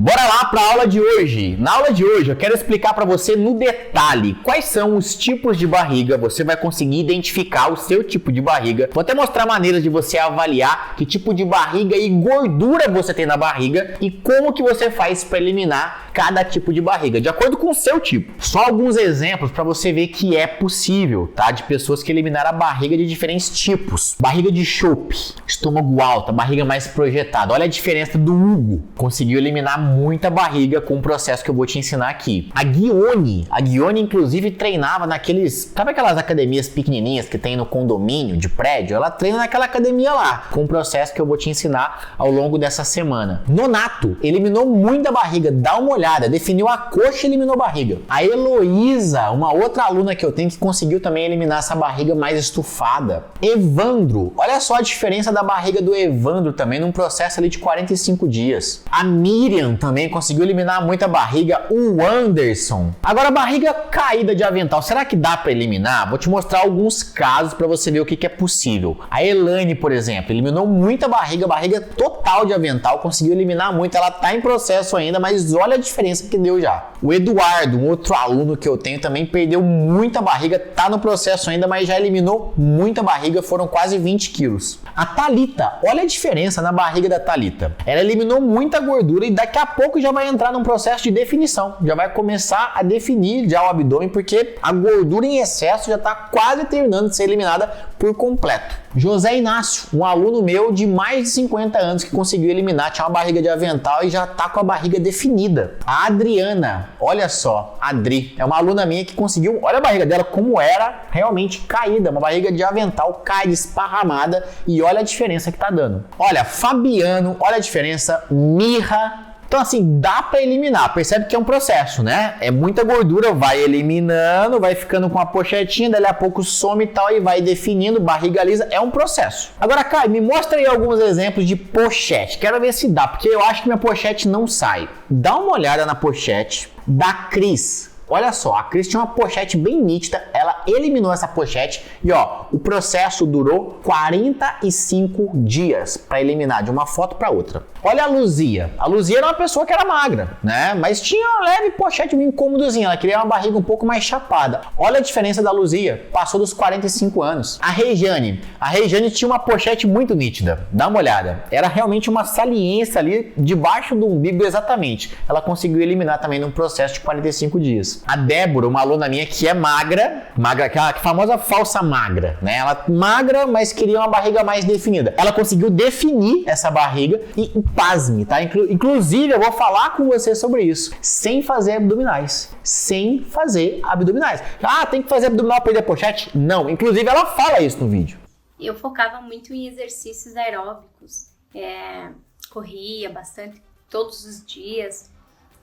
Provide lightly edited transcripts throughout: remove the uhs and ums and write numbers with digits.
Bora lá para a aula de hoje. Na aula de hoje eu quero explicar para você no detalhe quais são os tipos de barriga. Você vai conseguir identificar o seu tipo de barriga. Vou até mostrar maneiras de você avaliar que tipo de barriga e gordura você tem na barriga e como que você faz para eliminar cada tipo de barriga, de acordo com o seu tipo. Só alguns exemplos para você ver que é possível, tá? De pessoas que eliminaram a barriga de diferentes tipos. Barriga de chope, estômago alto, barriga mais projetada. Olha a diferença do Hugo. Conseguiu eliminar muita barriga com o processo que eu vou te ensinar aqui. A Guione inclusive treinava naqueles, sabe aquelas academias pequenininhas que tem no condomínio de prédio? Ela treina naquela academia lá, com o processo que eu vou te ensinar ao longo dessa semana. Nonato eliminou muita barriga, dá uma olhada, definiu a coxa e eliminou barriga. A Heloísa, uma outra aluna que eu tenho que conseguiu também eliminar essa barriga mais estufada. Evandro, olha só a diferença da barriga do Evandro também num processo ali de 45 dias. A Miriam também conseguiu eliminar muita barriga. O Anderson. Agora, barriga caída de avental, será que dá para eliminar? Vou te mostrar alguns casos para você ver o que é possível. A Elaine, por exemplo, eliminou muita barriga total de avental, conseguiu eliminar muito. Ela tá em processo ainda, mas olha a diferença que deu já. O Eduardo, um outro aluno que eu tenho, também perdeu muita barriga, tá no processo ainda, mas já eliminou muita barriga, foram quase 20 quilos. A Thalita, olha a diferença na barriga da Thalita. Ela eliminou muita gordura e daqui a pouco já vai entrar num processo de definição. Já vai começar a definir já o abdômen, porque a gordura em excesso já está quase terminando de ser eliminada por completo. José Inácio, um aluno meu de mais de 50 anos que conseguiu eliminar, tinha uma barriga de avental e já está com a barriga definida. A Adriana, olha só, a Adri, é uma aluna minha que conseguiu, olha a barriga dela como era realmente caída, uma barriga de avental, caída, esparramada, e olha a diferença que está dando. Olha, Fabiano, olha a diferença, Mirra. Então assim, dá para eliminar, percebe que é um processo, né? É muita gordura, vai eliminando, vai ficando com a pochetinha, dali a pouco some e tal, e vai definindo, barriga lisa, é um processo. Agora, Caio, me mostra aí alguns exemplos de pochete, quero ver se dá, porque eu acho que minha pochete não sai. Dá uma olhada na pochete da Cris. Olha só, a Cris tinha uma pochete bem nítida, ela eliminou essa pochete e ó, o processo durou 45 dias para eliminar de uma foto para outra. Olha a Luzia era uma pessoa que era magra, né? Mas tinha uma leve pochete, um incômodozinho, ela queria uma barriga um pouco mais chapada. Olha a diferença da Luzia, passou dos 45 anos. A Regiane tinha uma pochete muito nítida, dá uma olhada, era realmente uma saliência ali debaixo do umbigo exatamente. Ela conseguiu eliminar também num processo de 45 dias. A Débora, uma aluna minha que é magra, aquela famosa falsa magra, né? Ela magra, mas queria uma barriga mais definida. Ela conseguiu definir essa barriga e pasme, tá? Inclusive, eu vou falar com você sobre isso, sem fazer abdominais. Ah, tem que fazer abdominal para perder pochete? Não, inclusive ela fala isso no vídeo. Eu focava muito em exercícios aeróbicos, corria bastante todos os dias.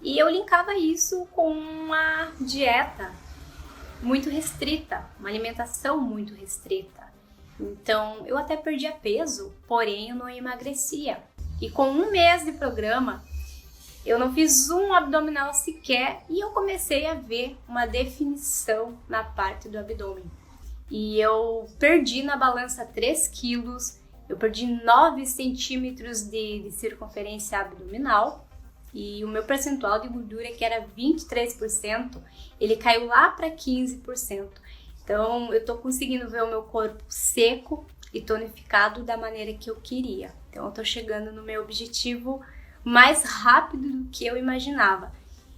E eu linkava isso com uma dieta muito restrita, uma alimentação muito restrita. Então, eu até perdia peso, porém eu não emagrecia. E com 1 mês de programa, eu não fiz um abdominal sequer e eu comecei a ver uma definição na parte do abdômen. E eu perdi na balança 3 quilos, eu perdi 9 centímetros de circunferência abdominal. E o meu percentual de gordura, que era 23%, ele caiu lá para 15%. Então, eu tô conseguindo ver o meu corpo seco e tonificado da maneira que eu queria. Então, eu tô chegando no meu objetivo mais rápido do que eu imaginava.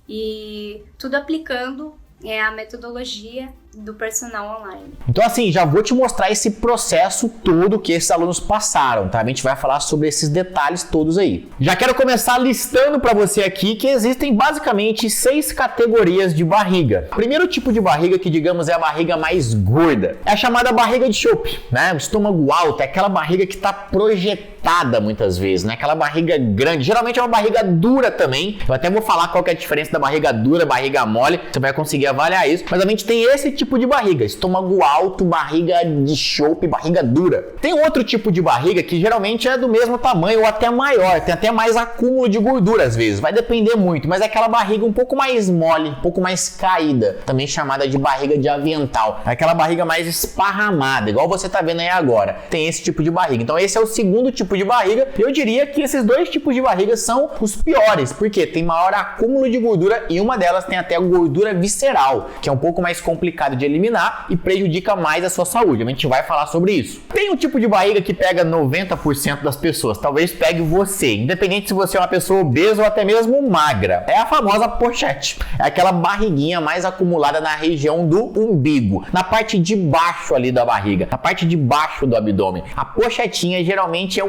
E tudo aplicando a metodologia do personal online. Então assim, já vou te mostrar esse processo todo que esses alunos passaram, tá? A gente vai falar sobre esses detalhes todos aí. Já quero começar listando para você aqui que existem basicamente 6 categorias de barriga. O primeiro tipo de barriga, que digamos é a barriga mais gorda, é a chamada barriga de chope, né? O estômago alto, é aquela barriga que está projetada muitas vezes, né? Aquela barriga grande, geralmente é uma barriga dura também. Eu até vou falar qual que é a diferença da barriga dura, barriga mole, você vai conseguir avaliar isso, mas a gente tem esse tipo de barriga: estômago alto, barriga de chope, barriga dura. Tem outro tipo de barriga que geralmente é do mesmo tamanho ou até maior, tem até mais acúmulo de gordura às vezes, vai depender muito, mas é aquela barriga um pouco mais mole, um pouco mais caída, também chamada de barriga de avental. É aquela barriga mais esparramada, igual você tá vendo aí agora. Tem esse tipo de barriga. Então esse é o segundo tipo de barriga. Eu diria que esses dois tipos de barriga são os piores, porque tem maior acúmulo de gordura e uma delas tem até gordura visceral, que é um pouco mais complicado de eliminar e prejudica mais a sua saúde. A gente vai falar sobre isso. Tem um tipo de barriga que pega 90% das pessoas, talvez pegue você, independente se você é uma pessoa obesa ou até mesmo magra. É a famosa pochete. É aquela barriguinha mais acumulada na região do umbigo, na parte de baixo ali da barriga, na parte de baixo do abdômen. A pochetinha geralmente é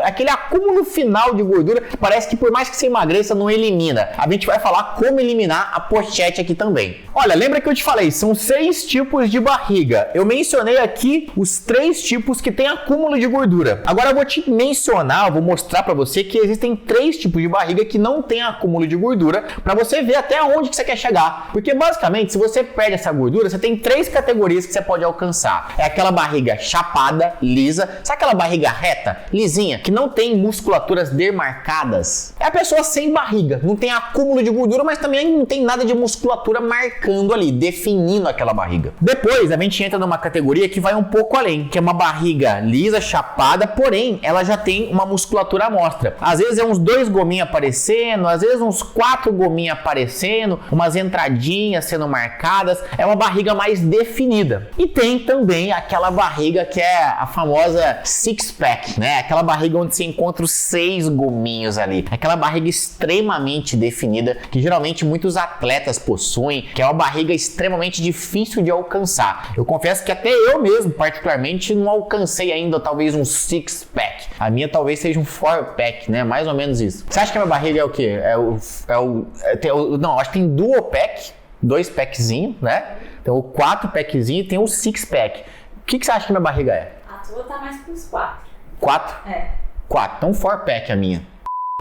aquele acúmulo final de gordura que parece que por mais que você emagreça não elimina. A gente vai falar como eliminar a pochete aqui também. Olha, lembra que eu te falei, são 6 tipos de barriga. Eu mencionei aqui os 3 tipos que tem acúmulo de gordura. Agora eu vou te mencionar, eu vou mostrar pra você que existem 3 tipos de barriga que não tem acúmulo de gordura, pra você ver até onde que você quer chegar. Porque basicamente, se você perde essa gordura, você tem 3 categorias que você pode alcançar. É aquela barriga chapada, lisa. Sabe aquela barriga reta, lisinha, que não tem musculaturas demarcadas? É a pessoa sem barriga, não tem acúmulo de gordura, mas também não tem nada de musculatura marcando ali, definindo aquela barriga. Depois a gente entra numa categoria que vai um pouco além, que é uma barriga lisa, chapada, porém ela já tem uma musculatura à mostra. Às vezes é uns 2 gominhos aparecendo, às vezes uns 4 gominhos aparecendo, umas entradinhas sendo marcadas. É uma barriga mais definida. E tem também aquela barriga que é a famosa six pack, né? Aquela barriga onde você encontra os 6 gominhos ali. Aquela barriga extremamente definida que geralmente muitos atletas possuem, que é uma barriga extremamente difícil de alcançar. Eu confesso que até eu mesmo, particularmente, não alcancei ainda talvez um six pack. A minha talvez seja um 4 pack, né? Mais ou menos isso. Você acha que a minha barriga é o quê? Não, acho que tem dual pack, 2 packzinhos, né? Tem o 4 packzinho e tem o 6 pack. O que você acha que a minha barriga é? A tua tá mais pros 4. 4? É. 4. Então 4 pack a minha.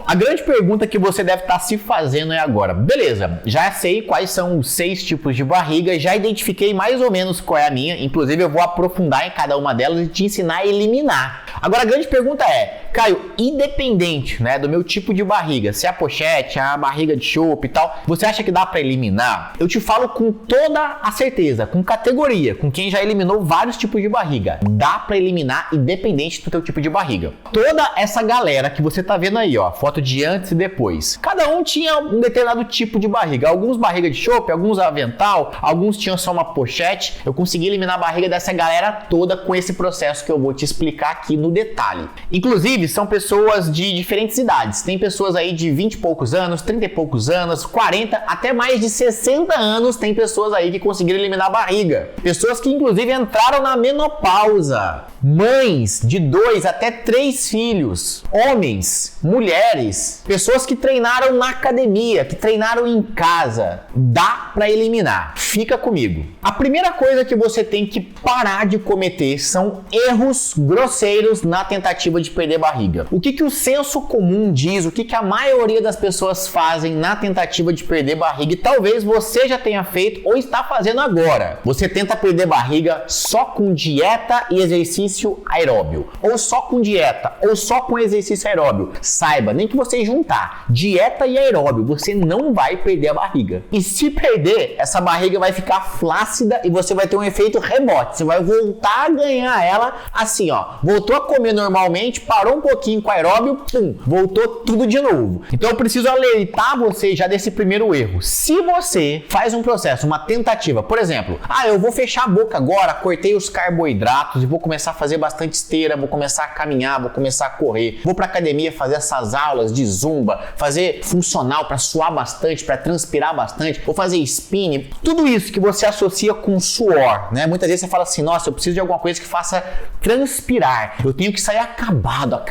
A grande pergunta que você deve estar se fazendo é agora: beleza, já sei quais são os 6 tipos de barriga, já identifiquei mais ou menos qual é a minha, inclusive eu vou aprofundar em cada uma delas e te ensinar a eliminar. Agora a grande pergunta é, Caio, independente, né, do meu tipo de barriga, se é a pochete, a barriga de chope e tal, você acha que dá pra eliminar? Eu te falo com toda a certeza, com categoria, com quem já eliminou vários tipos de barriga. Dá pra eliminar independente do teu tipo de barriga. Toda essa galera que você tá vendo aí, ó, foto de antes e depois, cada um tinha um determinado tipo de barriga. Alguns barriga de chope, alguns avental, alguns tinham só uma pochete. Eu consegui eliminar a barriga dessa galera toda com esse processo que eu vou te explicar aqui no detalhe. Inclusive, são pessoas de diferentes idades. Tem pessoas aí de 20 e poucos anos, 30 e poucos anos, 40, até mais de 60 anos. Tem pessoas aí que conseguiram eliminar a barriga. Pessoas que inclusive entraram na menopausa. Mães de 2 até 3 filhos. Homens, mulheres, pessoas que treinaram na academia, que treinaram em casa. Dá pra eliminar. Fica comigo. A primeira coisa que você tem que parar de cometer são erros grosseiros na tentativa de perder barriga. O que o senso comum diz, o que a maioria das pessoas fazem na tentativa de perder barriga, e talvez você já tenha feito ou está fazendo agora. Você tenta perder barriga só com dieta e exercício aeróbio, ou só com dieta, ou só com exercício aeróbio. Saiba, nem que você juntar dieta e aeróbio, você não vai perder a barriga. E se perder, essa barriga vai ficar flácida e você vai ter um efeito rebote. Você vai voltar a ganhar ela assim, ó. Voltou a comer normalmente, parou um pouquinho com aeróbio, pum, voltou tudo de novo. Então eu preciso alertar você já desse primeiro erro. Se você faz um processo, uma tentativa, por exemplo, eu vou fechar a boca agora, cortei os carboidratos e vou começar a fazer bastante esteira, vou começar a caminhar, vou começar a correr, vou pra academia fazer essas aulas de zumba, fazer funcional para suar bastante, para transpirar bastante, vou fazer spinning, tudo isso que você associa com suor, né? Muitas vezes você fala assim, nossa, eu preciso de alguma coisa que faça transpirar, eu tenho que sair acabada,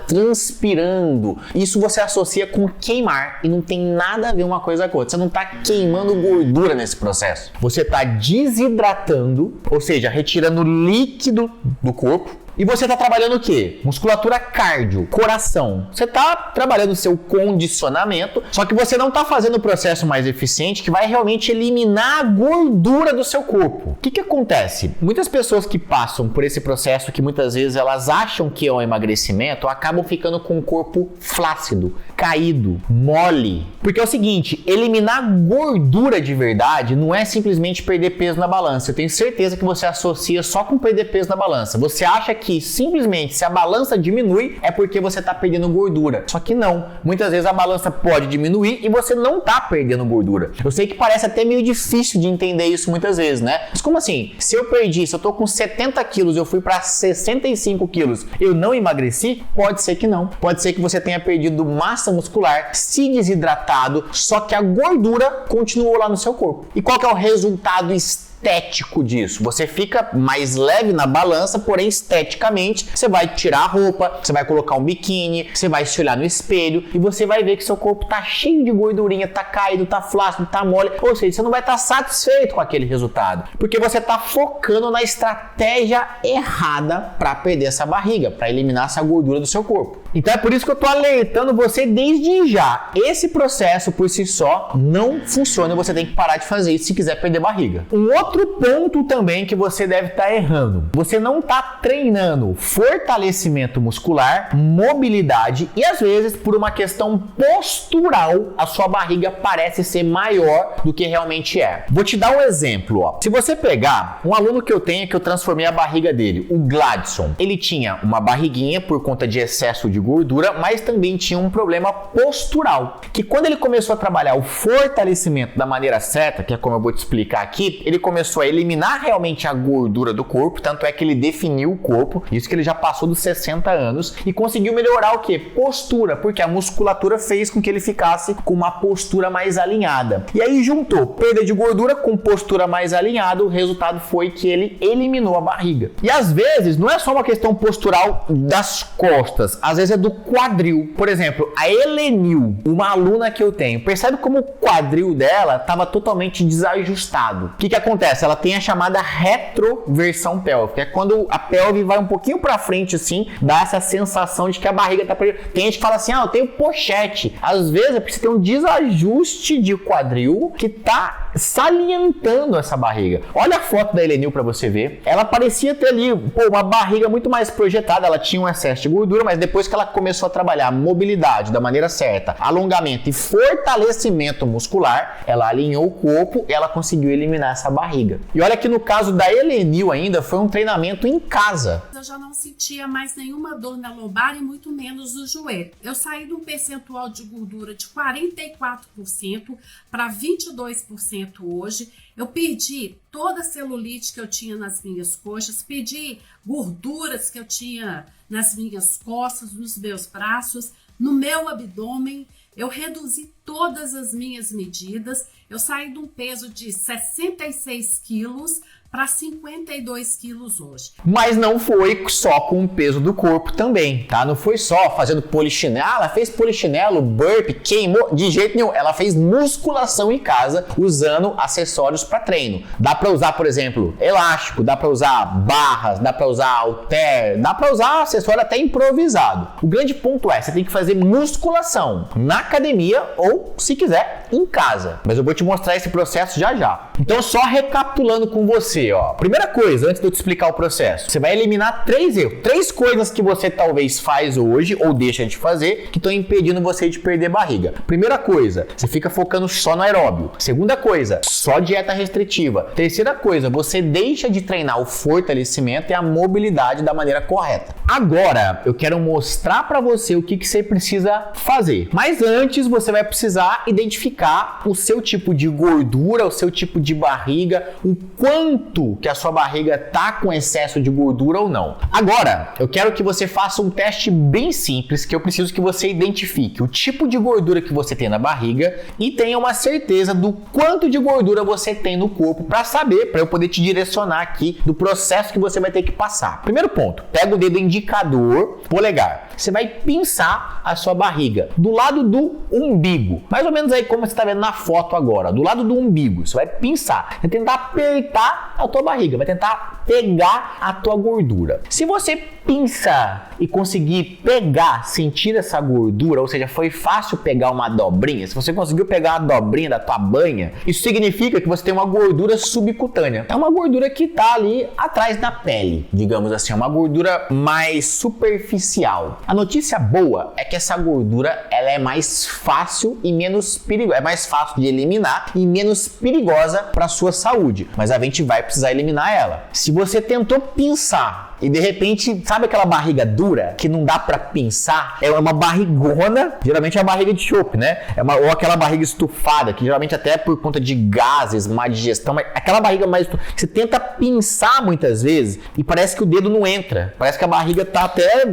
transpirando. Isso você associa com queimar e não tem nada a ver uma coisa com outra. Você não está queimando gordura nesse processo. Você está desidratando, ou seja, retirando líquido do corpo E você está trabalhando o quê? Musculatura cardio, coração. Você está trabalhando o seu condicionamento, só que você não está fazendo o processo mais eficiente que vai realmente eliminar a gordura do seu corpo. O que acontece? Muitas pessoas que passam por esse processo, que muitas vezes elas acham que é um emagrecimento, acabam ficando com o corpo flácido, caído, mole. Porque é o seguinte, eliminar gordura de verdade não é simplesmente perder peso na balança. Eu tenho certeza que você associa só com perder peso na balança. Você acha que simplesmente se a balança diminui é porque você está perdendo gordura. Só que não. Muitas vezes a balança pode diminuir e você não está perdendo gordura. Eu sei que parece até meio difícil de entender isso muitas vezes, né? Mas como assim? Se eu tô com 70 quilos, eu fui para 65 quilos, eu não emagreci? Pode ser que não. Pode ser que você tenha perdido massa muscular, se desidratado, só que a gordura continuou lá no seu corpo. E qual que é o resultado estético disso? Você fica mais leve na balança, porém esteticamente você vai tirar a roupa, você vai colocar um biquíni, você vai se olhar no espelho e você vai ver que seu corpo tá cheio de gordurinha, tá caído, tá flácido, tá mole, ou seja, você não vai estar satisfeito com aquele resultado, porque você tá focando na estratégia errada para perder essa barriga, para eliminar essa gordura do seu corpo. Então é por isso que eu tô alertando você desde já. Esse processo por si só não funciona, você tem que parar de fazer isso se quiser perder barriga. Um outro ponto também que você deve estar errando. Você não está treinando fortalecimento muscular, mobilidade e às vezes por uma questão postural a sua barriga parece ser maior do que realmente é. Vou te dar um exemplo, ó. Se você pegar um aluno que eu tenho que eu transformei a barriga dele, o Gladson, ele tinha uma barriguinha por conta de excesso de gordura, mas também tinha um problema postural, que quando ele começou a trabalhar o fortalecimento da maneira certa, que é como eu vou te explicar aqui, ele começou a eliminar realmente a gordura do corpo, tanto é que ele definiu o corpo, isso que ele já passou dos 60 anos, e conseguiu melhorar o quê? Postura, porque a musculatura fez com que ele ficasse com uma postura mais alinhada. E aí juntou perda de gordura com postura mais alinhada, o resultado foi que ele eliminou a barriga. E às vezes não é só uma questão postural das costas, às vezes é do quadril. Por exemplo, a Helenil, uma aluna que eu tenho, percebe como o quadril dela estava totalmente desajustado. O que acontece? Ela tem a chamada retroversão pélvica, é quando a pelve vai um pouquinho para frente assim, dá essa sensação de que a barriga tá presa. Tem gente que fala assim, eu tenho pochete. Às vezes é porque você tem um desajuste de quadril que tá salientando essa barriga. Olha a foto da Helenil para você ver. Ela parecia ter ali, uma barriga muito mais projetada, ela tinha um excesso de gordura, mas depois que ela começou a trabalhar a mobilidade da maneira certa, alongamento e fortalecimento muscular, ela alinhou o corpo e ela conseguiu eliminar essa barriga. E olha que no caso da Helenil ainda foi um treinamento em casa. Eu já não sentia mais nenhuma dor na lombar e muito menos no joelho. Eu saí de um percentual de gordura de 44% para 22% hoje. Eu perdi toda a celulite que eu tinha nas minhas coxas, perdi gorduras que eu tinha nas minhas costas, nos meus braços, no meu abdômen. Eu reduzi todas as minhas medidas. Eu saí de um peso de 66 quilos para 52 quilos hoje. Mas não foi só com o peso do corpo também, tá? Não foi só fazendo polichinelo. Ela fez polichinelo, burpee, queimou. De jeito nenhum. Ela fez musculação em casa usando acessórios para treino. Dá para usar, por exemplo, elástico, dá para usar barras, dá para usar halter, dá para usar acessório até improvisado. O grande ponto é, você tem que fazer musculação na academia ou, se quiser, em casa. Mas eu vou te mostrar esse processo já já. Então, só recapitulando com você, ó. Primeira coisa, antes de eu te explicar o processo, você vai eliminar 3 erros. 3 coisas que você talvez faz hoje ou deixa de fazer que estão impedindo você de perder barriga. Primeira coisa, você fica focando só no aeróbio. Segunda coisa, só dieta restritiva. Terceira coisa, você deixa de treinar o fortalecimento e a mobilidade da maneira correta. Agora, eu quero mostrar para você o que você precisa fazer. Mas antes, você vai precisar identificar o seu tipo de gordura, o seu tipo de barriga, o quanto que a sua barriga tá com excesso de gordura ou não. Agora, eu quero que você faça um teste bem simples, que eu preciso que você identifique o tipo de gordura que você tem na barriga e tenha uma certeza do quanto de gordura você tem no corpo para saber, para eu poder te direcionar aqui do processo que você vai ter que passar. Primeiro ponto, pega o dedo indicador, polegar. Você vai pinçar a sua barriga do lado do umbigo. umbigo. Mais ou menos aí como você está vendo na foto agora, do lado do umbigo. Você vai pinçar, vai tentar apertar a tua barriga, vai tentar pegar a tua gordura. Se você pinçar e conseguir pegar, sentir essa gordura, ou seja, foi fácil pegar uma dobrinha, se você conseguiu pegar uma dobrinha da tua banha, isso significa que você tem uma gordura subcutânea. É uma gordura que está ali atrás da pele, digamos assim, uma gordura mais superficial. A notícia boa é que essa gordura ela é mais fácil e menos perigosa, é mais fácil de eliminar e menos perigosa para a sua saúde, mas a gente vai precisar eliminar ela. Se você tentou pinçar e de repente, sabe aquela barriga dura que não dá pra pinçar? É uma barrigona, geralmente é uma barriga de chope, né? Ou aquela barriga estufada, que geralmente até por conta de gases, má digestão, mas aquela barriga mais estufada, você tenta pinçar muitas vezes e parece que o dedo não entra, parece que a barriga tá até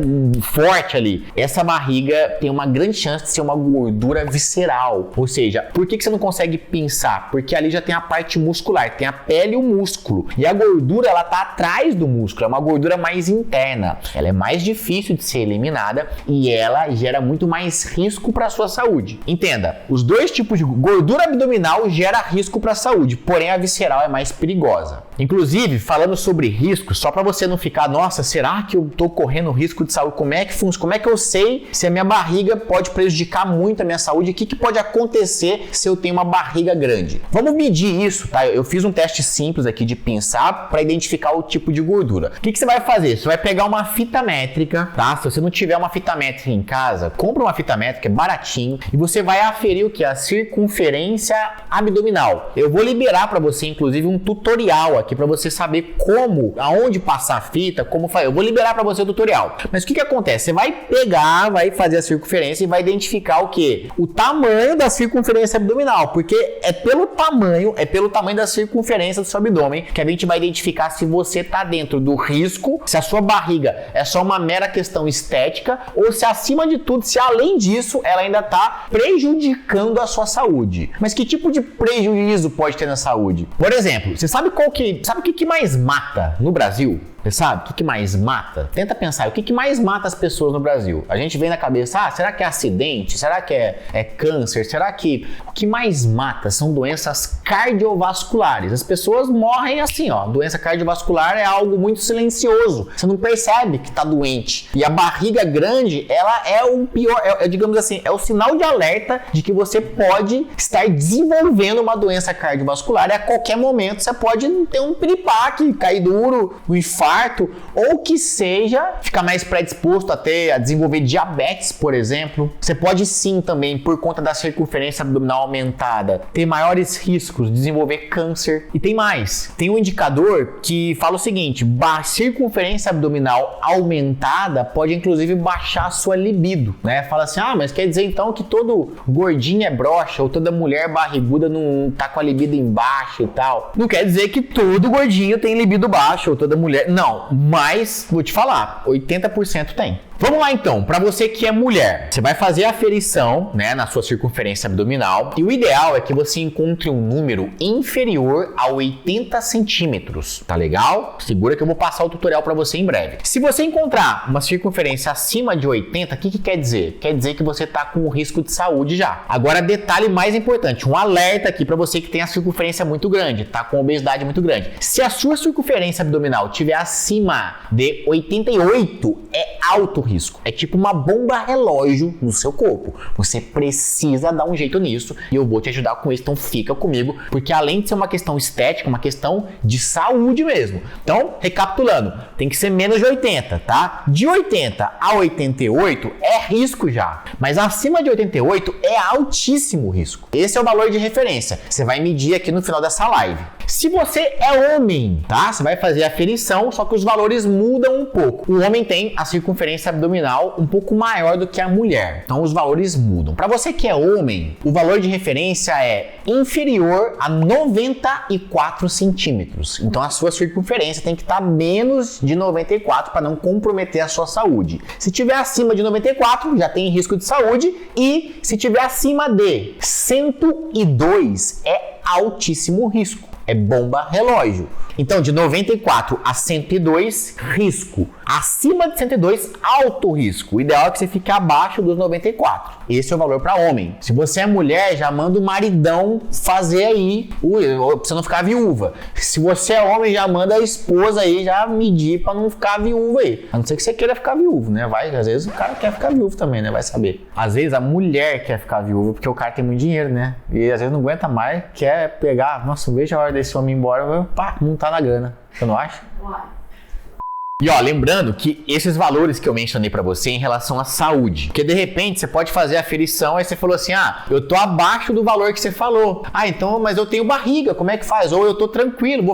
forte ali. Essa barriga tem uma grande chance de ser uma gordura visceral, ou seja, por que você não consegue pinçar? Porque ali já tem a parte muscular, tem a pele e o músculo, e a gordura ela tá atrás do músculo, é uma gordura mais interna, ela é mais difícil de ser eliminada e ela gera muito mais risco para a sua saúde. Entenda, os dois tipos de gordura abdominal gera risco para a saúde, porém a visceral é mais perigosa. Inclusive, falando sobre risco, só para você não ficar, nossa, será que eu tô correndo risco de saúde? Como é que funciona? Como é que eu sei se a minha barriga pode prejudicar muito a minha saúde? O que pode acontecer se eu tenho uma barriga grande? Vamos medir isso, tá? Eu fiz um teste simples aqui de pinçar para identificar o tipo de gordura. O que você vai fazer? Você vai pegar uma fita métrica, tá? Se você não tiver uma fita métrica em casa, compra uma fita métrica, é baratinho, e você vai aferir o que? A circunferência abdominal. Eu vou liberar para você, inclusive, um tutorial aqui para você saber como, aonde passar a fita, como fazer. Eu vou liberar para você o tutorial. Mas o que acontece? Você vai pegar, vai fazer a circunferência e vai identificar o que? O tamanho da circunferência abdominal, porque é pelo tamanho da circunferência do seu abdômen que a gente vai identificar se você tá dentro do risco, se a sua barriga é só uma mera questão estética ou se acima de tudo, se além disso ela ainda está prejudicando a sua saúde. Mas que tipo de prejuízo pode ter na saúde? Por exemplo, você sabe o que mais mata no Brasil? Você sabe o que mais mata? Tenta pensar, o que mais mata as pessoas no Brasil? A gente vem na cabeça, será que é acidente? Será que é câncer? Será que o que mais mata são doenças cardiovasculares? As pessoas morrem assim, ó. Doença cardiovascular é algo muito silencioso. Você não percebe que tá doente. E a barriga grande, ela é o pior, digamos assim, é o sinal de alerta de que você pode estar desenvolvendo uma doença cardiovascular e a qualquer momento você pode ter um piripaque, cair duro, um infarto, ou que seja, ficar mais predisposto a desenvolver diabetes, por exemplo. Você pode sim também, por conta da circunferência abdominal aumentada, ter maiores riscos de desenvolver câncer. E tem mais, tem um indicador que fala o seguinte, circunferência abdominal aumentada pode inclusive baixar a sua libido, né? Fala assim, mas quer dizer então que todo gordinho é broxa, ou toda mulher barriguda não tá com a libido embaixo e tal. Não quer dizer que todo gordinho tem libido baixo, ou toda mulher, não, mas vou te falar, 80% tem. Vamos lá então, para você que é mulher, você vai fazer a aferição, né, na sua circunferência abdominal e o ideal é que você encontre um número inferior a 80 centímetros, tá legal? Segura que eu vou passar o tutorial para você em breve. Se você encontrar uma circunferência acima de 80, o que quer dizer? Quer dizer que você tá com um risco de saúde já. Agora, detalhe mais importante, um alerta aqui para você que tem a circunferência muito grande, tá com obesidade muito grande. Se a sua circunferência abdominal tiver acima de 88, é alto risco. É tipo uma bomba relógio no seu corpo. Você precisa dar um jeito nisso e eu vou te ajudar com isso. Então fica comigo, porque além de ser uma questão estética, uma questão de saúde mesmo. Então, recapitulando, tem que ser menos de 80, tá? De 80 a 88 é risco já, mas acima de 88 é altíssimo risco. Esse é o valor de referência. Você vai medir aqui no final dessa live. Se você é homem, tá? Você vai fazer a aferição, só que os valores mudam um pouco. O homem tem a circunferência abdominal um pouco maior do que a mulher. Então os valores mudam. Para você que é homem, o valor de referência é inferior a 94 centímetros. Então a sua circunferência tem que estar menos de 94 para não comprometer a sua saúde. Se tiver acima de 94, já tem risco de saúde. E se tiver acima de 102, é altíssimo risco. É bomba relógio. Então, de 94 a 102, risco. Acima de 102, alto risco. O ideal é que você fique abaixo dos 94. Esse é o valor para homem. Se você é mulher, já manda o maridão fazer aí, pra você não ficar viúva. Se você é homem, já manda a esposa aí já medir para não ficar viúva aí. A não ser que você queira ficar viúvo, né? Às vezes o cara quer ficar viúvo também, né? Vai saber. Às vezes a mulher quer ficar viúva porque o cara tem muito dinheiro, né? E às vezes não aguenta mais, quer pegar, nossa, veja a hora desse homem ir embora, pá, não tá na grana. Você não acha? E ó, lembrando que esses valores que eu mencionei pra você em relação à saúde, porque de repente você pode fazer a aferição, aí você falou assim, eu tô abaixo do valor que você falou. Então, mas eu tenho barriga, como é que faz? Ou eu tô tranquilo,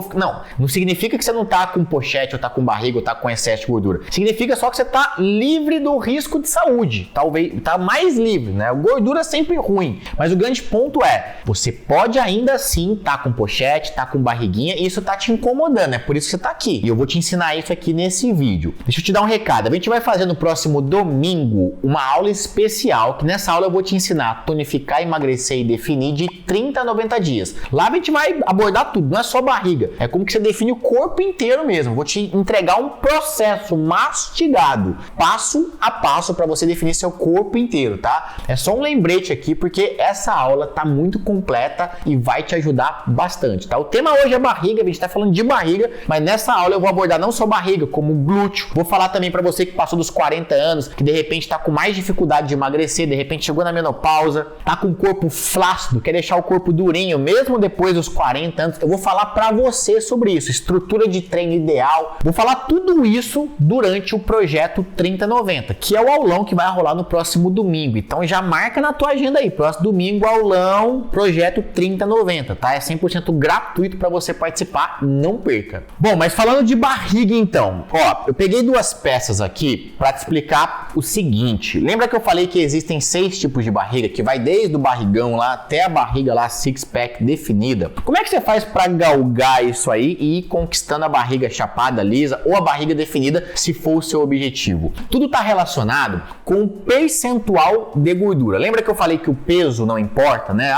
não significa que você não tá com pochete, ou tá com barriga, ou tá com excesso de gordura. Significa só que você tá livre do risco de saúde, talvez, tá mais livre, né? Gordura é sempre ruim, mas o grande ponto é, você pode ainda assim tá com pochete, tá com barriguinha, e isso tá te incomodando, é por isso que você tá aqui. E eu vou te ensinar isso aqui nesse vídeo. Deixa eu te dar um recado. A gente vai fazer no próximo domingo uma aula especial, que nessa aula eu vou te ensinar a tonificar, emagrecer e definir de 30 a 90 dias. Lá a gente vai abordar tudo, não é só barriga. É como que você define o corpo inteiro mesmo. Vou te entregar um processo mastigado, passo a passo para você definir seu corpo inteiro, tá? É só um lembrete aqui, porque essa aula tá muito completa e vai te ajudar bastante, tá? O tema hoje é barriga, a gente tá falando de barriga, mas nessa aula eu vou abordar não só barriga, como glúteo. Vou falar também para você que passou dos 40 anos, que de repente tá com mais dificuldade de emagrecer, de repente chegou na menopausa, tá com o corpo flácido, quer deixar o corpo durinho, mesmo depois dos 40 anos. Eu vou falar para você sobre isso, estrutura de treino ideal. Vou falar tudo isso durante o projeto 3090, que é o aulão que vai rolar no próximo domingo. Então já marca na tua agenda aí, próximo domingo, aulão, projeto 3090, tá? É 100% gratuito para você participar, não perca. Bom, mas falando de barriga então, ó, eu peguei duas peças aqui para te explicar o seguinte. Lembra que eu falei que existem 6 tipos de barriga, que vai desde o barrigão lá até a barriga lá six pack definida? Como é que você faz para galgar isso aí e ir conquistando a barriga chapada, lisa ou a barriga definida, se for o seu objetivo? Tudo está relacionado com o percentual de gordura. Lembra que eu falei que o peso não importa, né?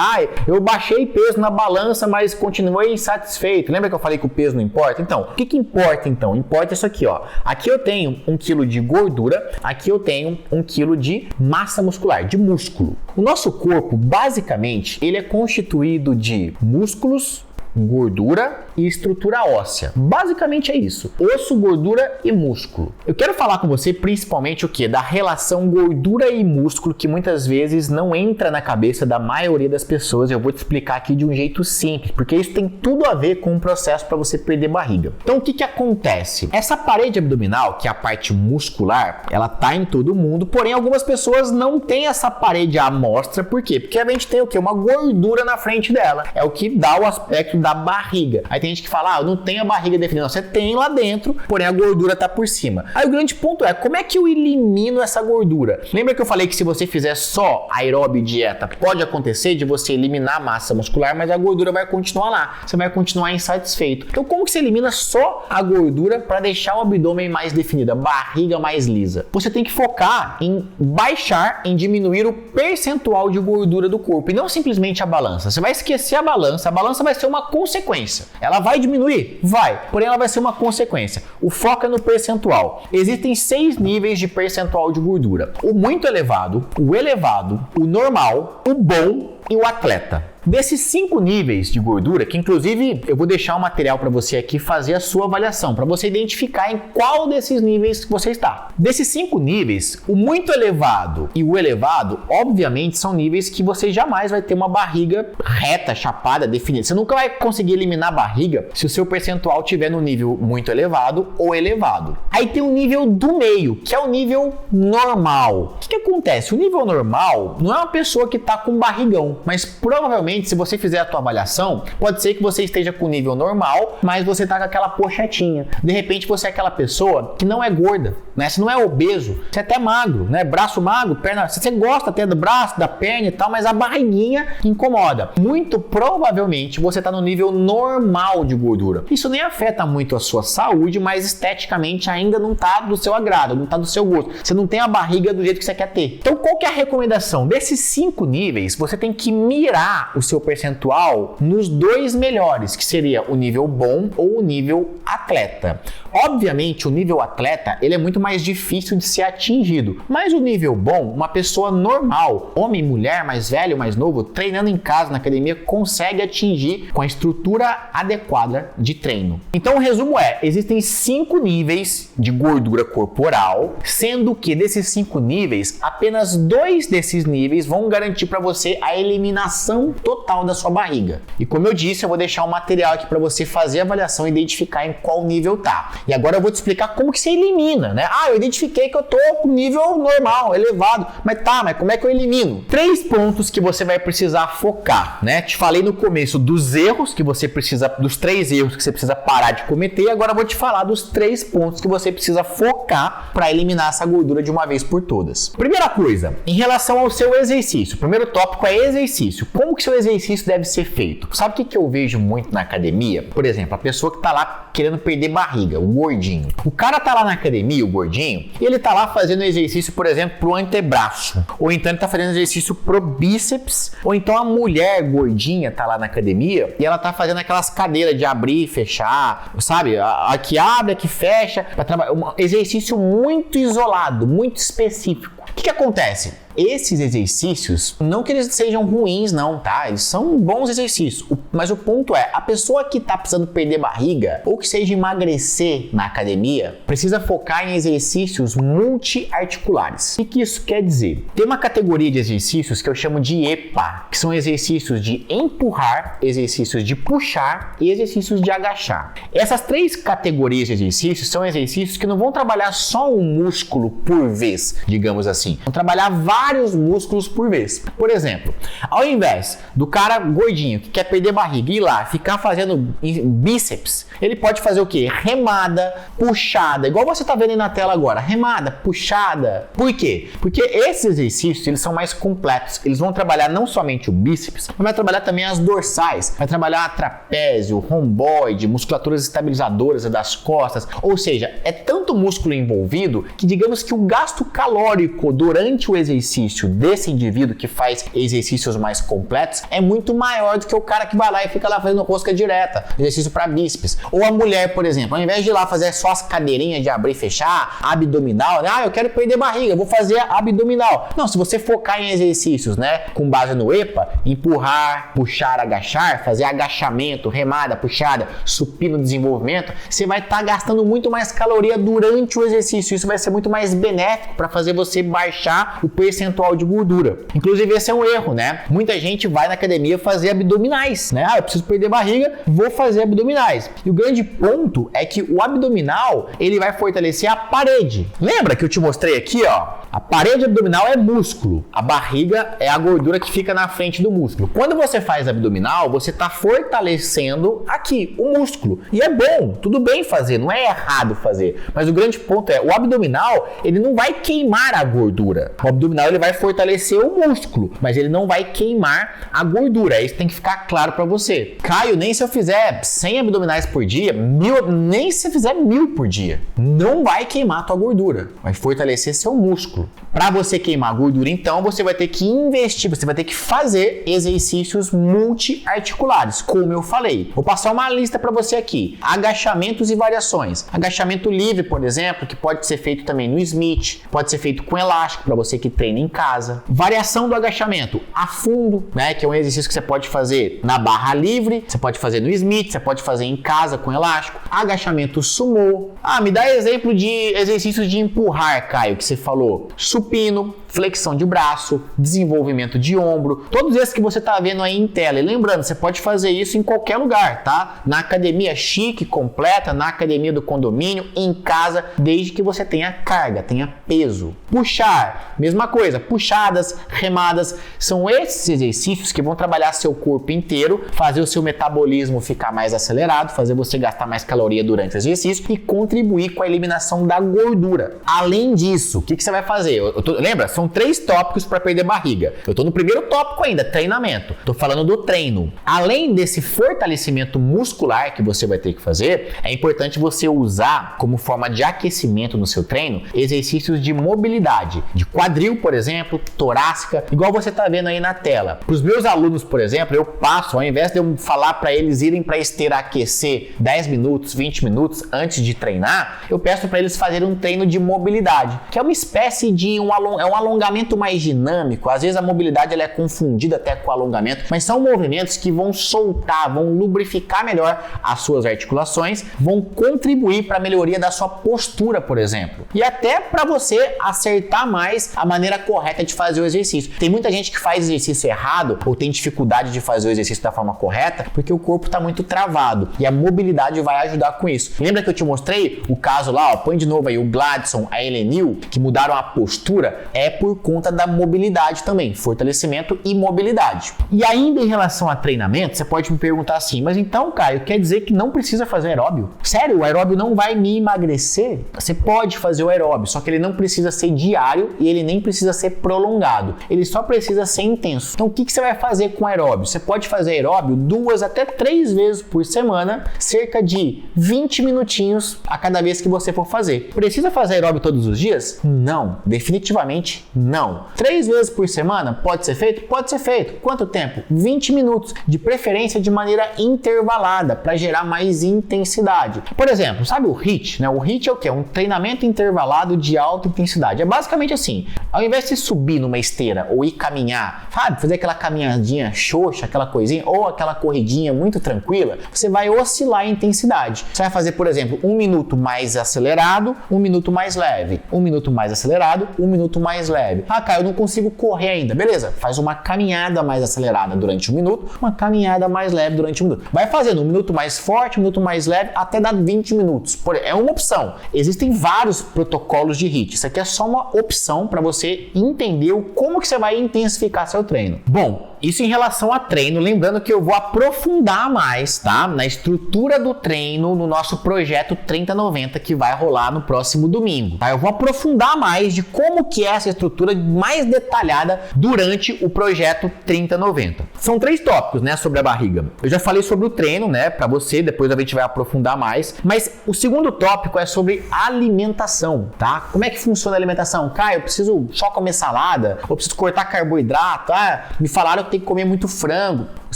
Eu baixei peso na balança, mas continuei insatisfeito. Lembra que eu falei que o peso não importa? Então, o que importa então? Importa isso aqui, ó. Aqui eu tenho 1 kg de gordura, aqui eu tenho 1 kg de massa muscular, de músculo. O nosso corpo, basicamente, ele é constituído de músculos, gordura e estrutura óssea. Basicamente é isso. Osso, gordura e músculo. Eu quero falar com você principalmente o que? Da relação gordura e músculo, que muitas vezes não entra na cabeça da maioria das pessoas. Eu vou te explicar aqui de um jeito simples, porque isso tem tudo a ver com um processo para você perder barriga. Então o que acontece? Essa parede abdominal, que é a parte muscular, ela tá em todo mundo, porém algumas pessoas não têm essa parede à mostra. Por quê? Porque a gente tem o que? Uma gordura na frente dela. É o que dá o aspecto da barriga. Aí tem gente que fala, eu não tenho a barriga definida. Não, você tem lá dentro, porém a gordura tá por cima. Aí o grande ponto é, como é que eu elimino essa gordura? Lembra que eu falei que se você fizer só aeróbio e dieta, pode acontecer de você eliminar a massa muscular, mas a gordura vai continuar lá. Você vai continuar insatisfeito. Então como que você elimina só a gordura para deixar o abdômen mais definido, a barriga mais lisa? Você tem que focar em baixar, em diminuir o percentual de gordura do corpo e não simplesmente a balança. Você vai esquecer a balança vai ser uma consequência. Ela vai diminuir? Vai. Porém, ela vai ser uma consequência. O foco é no percentual. Existem 6 níveis de percentual de gordura. O muito elevado, o normal, o bom e o atleta. Desses 5 níveis de gordura, que inclusive eu vou deixar um material para você aqui fazer a sua avaliação, para você identificar em qual desses níveis você está. Desses 5 níveis, o muito elevado e o elevado, obviamente, são níveis que você jamais vai ter uma barriga reta, chapada, definida. Você nunca vai conseguir eliminar a barriga se o seu percentual estiver no nível muito elevado ou elevado. Aí tem o nível do meio, que é o nível normal. O que acontece? O nível normal não é uma pessoa que está com barrigão, mas provavelmente se você fizer a tua avaliação, pode ser que você esteja com o nível normal, mas você tá com aquela pochetinha. De repente você é aquela pessoa que não é gorda, né? Você não é obeso, você é até magro, né? Braço magro, perna, você gosta até do braço, da perna e tal, mas a barriguinha incomoda. Muito provavelmente você tá no nível normal de gordura. Isso nem afeta muito a sua saúde, mas esteticamente ainda não tá do seu agrado, não tá do seu gosto. Você não tem a barriga do jeito que você quer ter. Então qual que é a recomendação? Desses 5 níveis, você tem que mirar o seu percentual nos dois melhores, que seria o nível bom ou o nível atleta. Obviamente, o nível atleta ele é muito mais difícil de ser atingido, mas o nível bom, uma pessoa normal, homem, mulher, mais velho, mais novo, treinando em casa, na academia, consegue atingir com a estrutura adequada de treino. Então, o resumo é, existem 5 níveis de gordura corporal, sendo que desses 5 níveis, apenas 2 desses níveis vão garantir para você a eliminação total da sua barriga. E como eu disse, eu vou deixar um material aqui para você fazer a avaliação e identificar em qual nível tá. E agora eu vou te explicar como que você elimina, né? Ah, eu identifiquei que eu tô com nível normal, elevado, mas como é que eu elimino? 3 pontos que você vai precisar focar, né? Te falei no começo dos erros que você precisa, dos 3 erros que você precisa parar de cometer, e agora eu vou te falar dos 3 pontos que você precisa focar para eliminar essa gordura de uma vez por todas. Primeira coisa, em relação ao seu exercício, o primeiro tópico é exercício. Como que seu exercício deve ser feito? Sabe o que eu vejo muito na academia? Por exemplo, a pessoa que tá lá querendo perder barriga, o gordinho. O cara tá lá na academia, o gordinho, e ele tá lá fazendo exercício, por exemplo, pro antebraço. Ou então ele tá fazendo exercício pro bíceps. Ou então a mulher gordinha tá lá na academia e ela tá fazendo aquelas cadeiras de abrir e fechar, sabe? Aqui abre, aqui fecha. Um exercício muito isolado, muito específico. O que acontece? Esses exercícios, não que eles sejam ruins não, tá? Eles são bons exercícios, mas o ponto é, a pessoa que tá precisando perder barriga, ou que seja emagrecer na academia, precisa focar em exercícios multiarticulares. O que isso quer dizer? Tem uma categoria de exercícios que eu chamo de EPA, que são exercícios de empurrar, exercícios de puxar e exercícios de agachar. Essas 3 categorias de exercícios são exercícios que não vão trabalhar só um músculo por vez, digamos assim. Vão trabalhar vários músculos por vez. Por exemplo, ao invés do cara gordinho que quer perder barriga ir lá ficar fazendo bíceps, ele pode fazer o quê? Remada, puxada, igual você tá vendo aí na tela agora, remada, puxada. Por quê? Porque esses exercícios, eles são mais completos. Eles vão trabalhar não somente o bíceps, mas vai trabalhar também as dorsais, vai trabalhar trapézio, romboide, musculaturas estabilizadoras das costas, ou seja, é tanto músculo envolvido que digamos que o gasto calórico durante o exercício desse indivíduo que faz exercícios mais completos é muito maior do que o cara que vai lá e fica lá fazendo rosca direta, exercício para bíceps. Ou a mulher, por exemplo, ao invés de ir lá fazer só as cadeirinhas de abrir e fechar, abdominal, né? Ah, eu quero perder barriga, vou fazer abdominal. Não, se você focar em exercícios, né, com base no EPA, empurrar, puxar, agachar, fazer agachamento, remada, puxada, supino, desenvolvimento, você vai estar gastando muito mais caloria durante o exercício. Isso vai ser muito mais benéfico para fazer você baixar o percentual de gordura. Inclusive esse é um erro, né? Muita gente vai na academia fazer abdominais, né? Ah, eu preciso perder barriga, vou fazer abdominais. E o grande ponto é que o abdominal, ele vai fortalecer a parede. Lembra que eu te mostrei aqui, ó? A parede abdominal é músculo, a barriga é a gordura que fica na frente do músculo. Quando você faz abdominal, você está fortalecendo aqui o músculo. E é bom, tudo bem fazer, não é errado fazer. Mas o grande ponto é, o abdominal, ele não vai queimar a gordura. O abdominal, ele vai fortalecer o músculo, mas ele não vai queimar a gordura. Isso tem que ficar claro para você. Caio, nem se eu fizer 100 abdominais por dia, 1000, nem se eu fizer 1000 por dia, não vai queimar a tua gordura. Vai fortalecer seu músculo. Para você queimar a gordura, então, você vai ter que investir, você vai ter que fazer exercícios multiarticulares, como eu falei. Vou passar uma lista para você aqui. Agachamentos e variações. Agachamento livre, por exemplo, que pode ser feito também no Smith, pode ser feito com elástico para você que treina em casa. Variação do agachamento a fundo, né, que é um exercício que você pode fazer na barra livre, você pode fazer no Smith, você pode fazer em casa com elástico. Agachamento sumô. Ah, me dá exemplo de exercícios de empurrar, Caio, que você falou. Supino, flexão de braço, desenvolvimento de ombro, todos esses que você está vendo aí em tela. E lembrando, você pode fazer isso em qualquer lugar, tá? Na academia chique, completa, na academia do condomínio, em casa, desde que você tenha carga, tenha peso. Puxar, mesma coisa, puxadas, remadas, são esses exercícios que vão trabalhar seu corpo inteiro, fazer o seu metabolismo ficar mais acelerado, fazer você gastar mais caloria durante o exercício e contribuir com a eliminação da gordura. Além disso, o que você vai fazer? Lembra? são 3 tópicos para perder barriga. Eu tô no primeiro tópico ainda, treinamento. Tô falando do treino. Além desse fortalecimento muscular que você vai ter que fazer, é importante você usar como forma de aquecimento no seu treino exercícios de mobilidade, de quadril, por exemplo, torácica, igual você tá vendo aí na tela. Para os meus alunos, por exemplo, eu passo, ao invés de eu falar para eles irem para esteira aquecer 10 minutos, 20 minutos antes de treinar, eu peço para eles fazerem um treino de mobilidade, que é uma espécie de um alongamento mais dinâmico. Às vezes a mobilidade ela é confundida até com o alongamento, mas são movimentos que vão soltar, vão lubrificar melhor as suas articulações, vão contribuir para a melhoria da sua postura, por exemplo, e até para você acertar mais a maneira correta de fazer o exercício. Tem muita gente que faz exercício errado ou tem dificuldade de fazer o exercício da forma correta porque o corpo está muito travado, e a mobilidade vai ajudar com isso. Lembra que eu te mostrei o caso lá, ó, põe de novo aí o Gladson, a Helenil, que mudaram a postura? É por conta da mobilidade também, fortalecimento e mobilidade. E ainda em relação a treinamento, você pode me perguntar assim, mas então, Caio, quer dizer que não precisa fazer aeróbio? Sério, o aeróbio não vai me emagrecer? Você pode fazer o aeróbio, só que ele não precisa ser diário e ele nem precisa ser prolongado. Ele só precisa ser intenso. Então o que você vai fazer com o aeróbio? Você pode fazer aeróbio 2 até 3 vezes por semana, cerca de 20 minutinhos a cada vez que você for fazer. Precisa fazer aeróbio todos os dias? Não, definitivamente não. 3 vezes por semana pode ser feito? Pode ser feito. Quanto tempo? 20 minutos, de preferência de maneira intervalada, para gerar mais intensidade. Por exemplo, sabe o HIIT, né? O HIIT é o quê? Um treinamento intervalado de alta intensidade. É basicamente assim, ao invés de subir numa esteira ou ir caminhar, sabe? Fazer aquela caminhadinha xoxa, aquela coisinha, ou aquela corridinha muito tranquila, você vai oscilar a intensidade. Você vai fazer, por exemplo, 1 minuto mais acelerado, 1 minuto mais leve, 1 minuto mais acelerado, 1 minuto mais leve. Ah, Caio, eu não consigo correr ainda. Beleza, faz uma caminhada mais acelerada durante 1 minuto, uma caminhada mais leve durante 1 minuto. Vai fazendo 1 minuto mais forte, 1 minuto mais leve, até dar 20 minutos. É uma opção. Existem vários protocolos de HIIT. Isso aqui é só uma opção para você entender como que você vai intensificar seu treino. Bom, isso em relação a treino, lembrando que eu vou aprofundar mais, tá? Na estrutura do treino no nosso projeto 3090 que vai rolar no próximo domingo, tá? Eu vou aprofundar mais de como que é essa estrutura mais detalhada durante o projeto 3090. São 3 tópicos, né, sobre a barriga. Eu já falei sobre o treino, né, para você, depois a gente vai aprofundar mais, mas o segundo tópico é sobre alimentação, tá? Como é que funciona a alimentação? Caio, eu preciso só comer salada? Ou preciso cortar carboidrato? Me falaram que tem que comer muito frango. O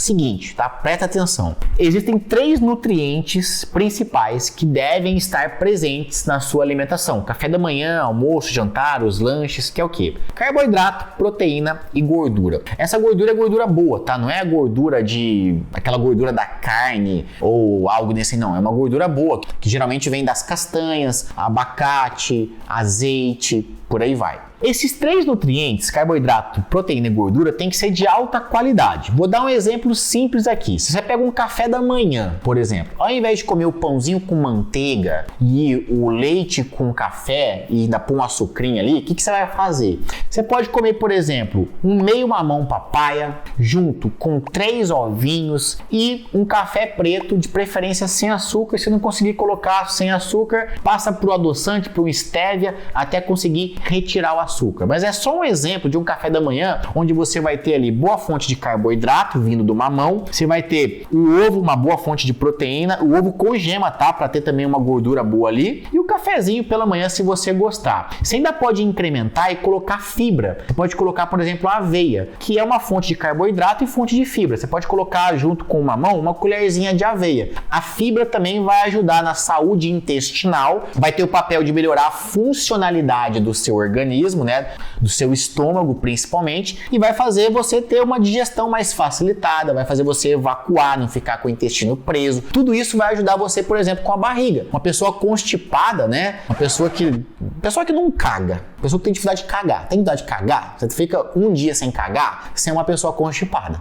seguinte, tá? Presta atenção. Existem 3 nutrientes principais que devem estar presentes na sua alimentação. Café da manhã, almoço, jantar, os lanches, que é o quê? Carboidrato, proteína e gordura. Essa gordura é gordura boa, tá? Não é a gordura aquela gordura da carne ou algo desse, não. É uma gordura boa, que geralmente vem das castanhas, abacate, azeite, por aí vai. Esses 3 nutrientes, carboidrato, proteína e gordura, tem que ser de alta qualidade. Vou dar um exemplo simples aqui. Se você pega um café da manhã, por exemplo, ao invés de comer o pãozinho com manteiga e o leite com café e ainda pôr um açucrinho ali, o que você vai fazer? Você pode comer, por exemplo, um meio mamão papaya junto com 3 ovinhos e um café preto, de preferência sem açúcar. Se não conseguir colocar sem açúcar, passa para o adoçante, para o stevia, até conseguir retirar o açúcar. Mas é só um exemplo de um café da manhã onde você vai ter ali boa fonte de carboidrato vindo do mamão, você vai ter o ovo, uma boa fonte de proteína, o ovo com gema, tá? Para ter também uma gordura boa ali, e o cafezinho pela manhã se você gostar. Você ainda pode incrementar e colocar fibra. Você pode colocar, por exemplo, a aveia, que é uma fonte de carboidrato e fonte de fibra. Você pode colocar junto com o mamão uma colherzinha de aveia. A fibra também vai ajudar na saúde intestinal, vai ter o papel de melhorar a funcionalidade do seu organismo, né, do seu estômago principalmente, e vai fazer você ter uma digestão mais facilitada, vai fazer você evacuar, não ficar com o intestino preso. Tudo isso vai ajudar você, por exemplo, com a barriga. Uma pessoa constipada, né, uma pessoa que não caga, pessoa que tem dificuldade de cagar. Tem dificuldade de cagar? Você fica um dia sem cagar, você é uma pessoa constipada.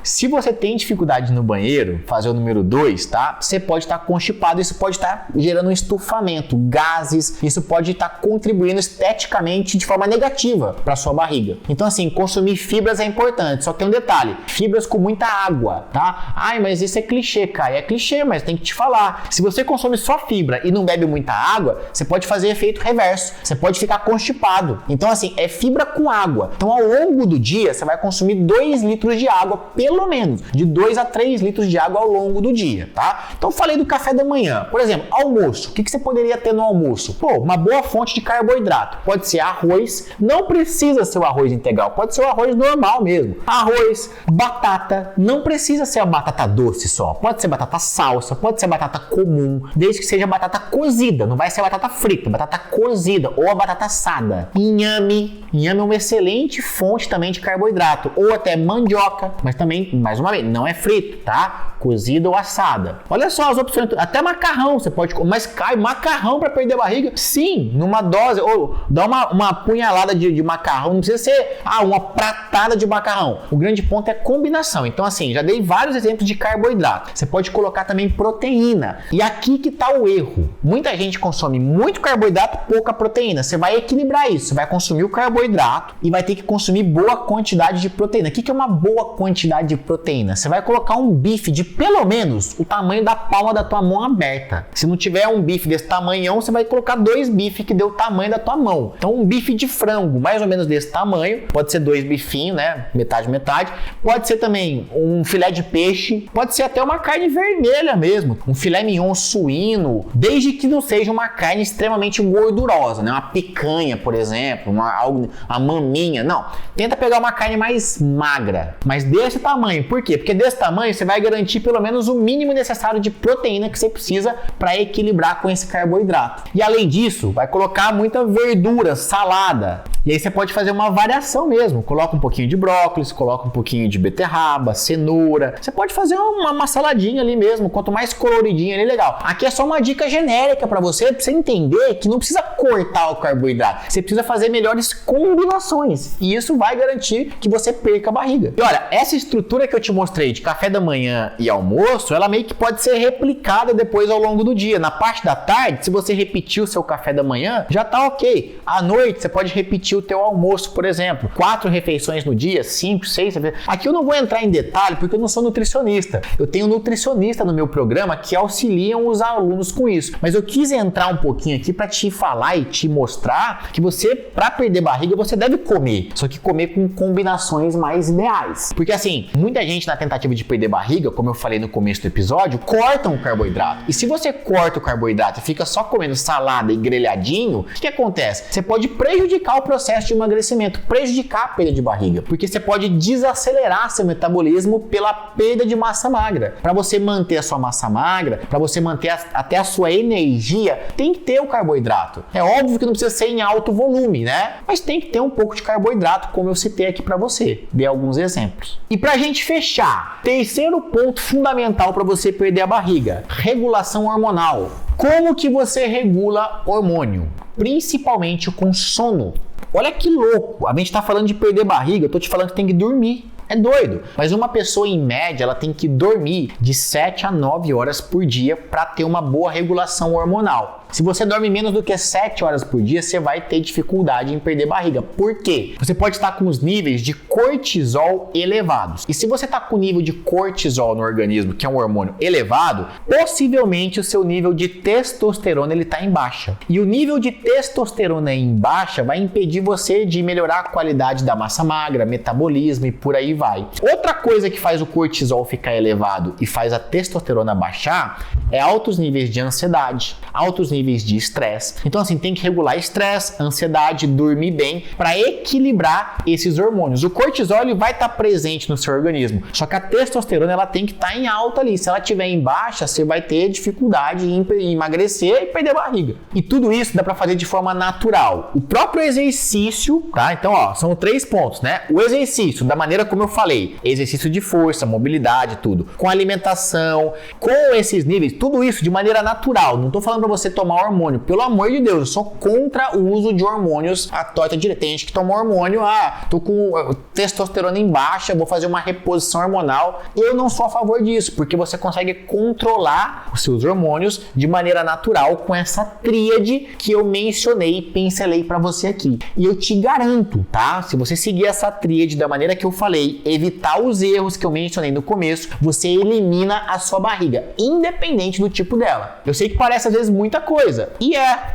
Se você tem dificuldade no banheiro, fazer o número 2, tá? Você pode estar constipado, isso pode estar gerando um estufamento, gases, isso pode estar contribuindo esteticamente de forma negativa para sua barriga. Então assim, consumir fibras é importante, só que tem um detalhe, fibras com muita água, tá? Ai, mas isso é clichê, Caio. É clichê, mas tem que te falar. Se você consome só fibra e não bebe muita água, você pode fazer efeito reverso, você pode ficar constipado. Então assim, é fibra com água. Então ao longo do dia, você vai consumir 2 litros de água, pelo menos, de 2 a 3 litros de água ao longo do dia, tá? Então falei do café da manhã. Por exemplo, almoço. O que você poderia ter no almoço? Pô, uma boa fonte de carboidrato. Pode ser arroz, não precisa ser o arroz integral, pode ser o arroz normal mesmo. Arroz, batata, não precisa ser a batata doce só. Pode ser batata salsa, pode ser batata comum, desde que seja batata cozida, não vai ser batata frita, batata cozida ou a batata assada. Inhame. Inhame é uma excelente fonte também de carboidrato, ou até mandioca, mas também, mais uma vez, não é frito, tá? Cozida ou assada. Olha só as opções, até macarrão você pode comer, mas cai macarrão para perder barriga? Sim, numa dose, ou dá uma punhalada de macarrão, não precisa ser uma pratada de macarrão. O grande ponto é combinação. Então assim, já dei vários exemplos de carboidrato. Você pode colocar também proteína. E aqui que tá o erro. Muita gente consome muito carboidrato, pouca proteína. Você vai equilibrar isso. Você vai consumir o carboidrato e vai ter que consumir boa quantidade de proteína. O que é uma boa quantidade de proteína? Você vai colocar um bife de pelo menos o tamanho da palma da tua mão aberta. Se não tiver um bife desse tamanhão, você vai colocar 2 bifes que dê o tamanho da tua mão. Então um bife de frango, mais ou menos desse tamanho, pode ser 2 bifinhos, né? Metade, metade. Pode ser também um filé de peixe, pode ser até uma carne vermelha mesmo, um filé mignon suíno, desde que não seja uma carne extremamente gordurosa, né? Uma picanha, por exemplo, uma maminha. Não, tenta pegar uma carne mais magra, mas desse tamanho. Por quê? Porque desse tamanho você vai garantir pelo menos o mínimo necessário de proteína que você precisa para equilibrar com esse carboidrato. E além disso, vai colocar muita verdura, salada. E aí você pode fazer uma variação mesmo. Coloca um pouquinho de brócolis, coloca um pouquinho de beterraba, cenoura. Você pode fazer uma saladinha ali mesmo. Quanto mais coloridinha ali, legal. Aqui é só uma dica genérica para você entender que não precisa cortar o carboidrato. Você precisa fazer melhores combinações. E isso vai garantir que você perca a barriga. E olha, essa estrutura que eu te mostrei de café da manhã e almoço, ela meio que pode ser replicada depois ao longo do dia. Na parte da tarde, se você repetir o seu café da manhã, já tá ok. À noite, você pode repetir o teu almoço, por exemplo. 4 refeições no dia, 5, 6. Aqui eu não vou entrar em detalhe porque eu não sou nutricionista. Eu tenho nutricionista no meu programa que auxiliam os alunos com isso. Mas eu quis entrar um pouquinho aqui para te falar e te mostrar que você, para perder barriga, você deve comer. Só que comer com combinações mais ideais. Porque assim, muita gente na tentativa de perder barriga, como eu falei no começo do episódio, cortam o carboidrato. E se você corta o carboidrato e fica só comendo salada e grelhadinho, o que acontece? Você pode prejudicar o processo de emagrecimento, prejudicar a perda de barriga, porque você pode desacelerar seu metabolismo pela perda de massa magra. Para você manter a sua massa magra, para você manter até a sua energia, tem que ter o carboidrato. É óbvio que não precisa ser em alto volume, né? Mas tem que ter um pouco de carboidrato, como eu citei aqui para você. Dei alguns exemplos. E pra gente fechar, terceiro ponto fundamental para você perder a barriga: regulação hormonal. Como que você regula hormônio? Principalmente com sono. Olha que louco, a gente tá falando de perder barriga, eu tô te falando que tem que dormir. É doido, mas uma pessoa em média ela tem que dormir de 7 a 9 horas por dia para ter uma boa regulação hormonal. Se você dorme menos do que 7 horas por dia, você vai ter dificuldade em perder barriga. Por quê? Você pode estar com os níveis de cortisol elevados. E se você está com o nível de cortisol no organismo, que é um hormônio elevado, possivelmente o seu nível de testosterona ele está em baixa. E o nível de testosterona em baixa vai impedir você de melhorar a qualidade da massa magra, metabolismo e por aí vai. Outra coisa que faz o cortisol ficar elevado e faz a testosterona baixar é altos níveis de ansiedade, altos níveis de estresse. Então assim, tem que regular estresse, ansiedade, dormir bem para equilibrar esses hormônios. O cortisol ele vai estar presente no seu organismo, só que a testosterona ela tem que estar em alta ali. Se ela estiver em baixa, você vai ter dificuldade em emagrecer e perder barriga. E tudo isso dá para fazer de forma natural. O próprio exercício, tá? Então, ó, são 3 pontos, né? O exercício, da maneira como eu falei, exercício de força, mobilidade, tudo. Com alimentação, com esses níveis, tudo isso de maneira natural. Não tô falando para você tomar tomar hormônio. Pelo amor de Deus, eu sou contra o uso de hormônios à torta direita. Tem gente que toma hormônio, tô com testosterona em baixa, vou fazer uma reposição hormonal. Eu não sou a favor disso, porque você consegue controlar os seus hormônios de maneira natural com essa tríade que eu mencionei e pincelei para você aqui. E eu te garanto, tá? Se você seguir essa tríade da maneira que eu falei, evitar os erros que eu mencionei no começo, você elimina a sua barriga, independente do tipo dela. Eu sei que parece às vezes muita coisa, e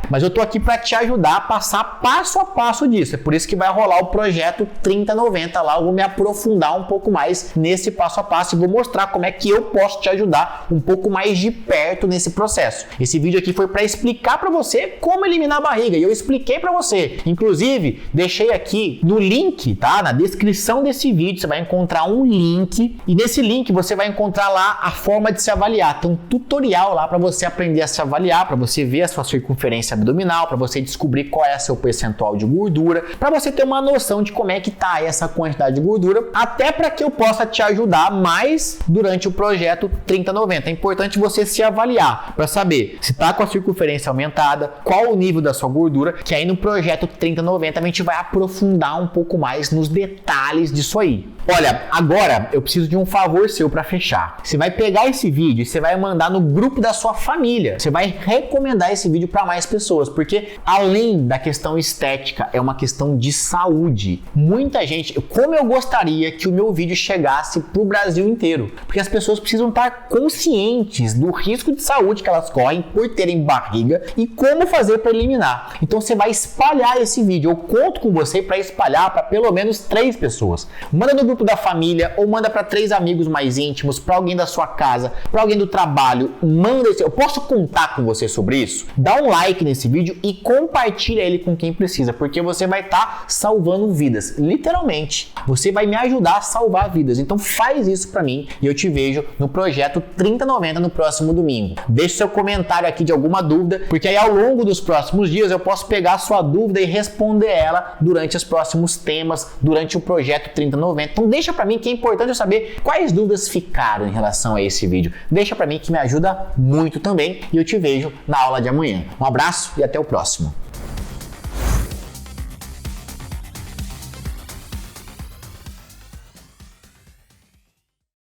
mas eu tô aqui para te ajudar a passar passo a passo disso. É por isso que vai rolar o projeto 3090 lá, eu vou me aprofundar um pouco mais nesse passo a passo e vou mostrar como é que eu posso te ajudar um pouco mais de perto nesse processo. Esse vídeo aqui foi para explicar para você como eliminar a barriga, e eu expliquei para você. Inclusive, deixei aqui no link, tá? Na descrição desse vídeo, você vai encontrar um link, e nesse link você vai encontrar lá a forma de se avaliar. Tem um tutorial lá para você aprender a se avaliar, para você ver a sua circunferência abdominal, para você descobrir qual é o seu percentual de gordura, para você ter uma noção de como é que tá essa quantidade de gordura, até para que eu possa te ajudar mais durante o projeto 3090. É importante você se avaliar para saber se tá com a circunferência aumentada, qual o nível da sua gordura, que aí no projeto 3090 a gente vai aprofundar um pouco mais nos detalhes disso aí. Olha, agora eu preciso de um favor seu para fechar. Você vai pegar esse vídeo e você vai mandar no grupo da sua família. Você vai recomendar esse vídeo para mais pessoas, porque além da questão estética, é uma questão de saúde. Muita gente, como eu gostaria que o meu vídeo chegasse pro Brasil inteiro, porque as pessoas precisam estar conscientes do risco de saúde que elas correm por terem barriga e como fazer para eliminar. Então você vai espalhar esse vídeo. Eu conto com você para espalhar para pelo menos 3 pessoas. Manda no grupo da família ou manda para 3 amigos mais íntimos, para alguém da sua casa, para alguém do trabalho. Manda esse. Eu posso contar com você sobre isso? Dá um like nesse vídeo e compartilha ele com quem precisa, porque você vai estar salvando vidas. Literalmente, você vai me ajudar a salvar vidas. Então faz isso para mim e eu te vejo no projeto 3090 no próximo domingo. Deixe seu comentário aqui de alguma dúvida, porque aí ao longo dos próximos dias eu posso pegar a sua dúvida e responder ela durante os próximos temas, durante o projeto 3090. Então deixa para mim, que é importante eu saber quais dúvidas ficaram em relação a esse vídeo. Deixa para mim que me ajuda muito também e eu te vejo na aula de amanhã. Um abraço e até o próximo.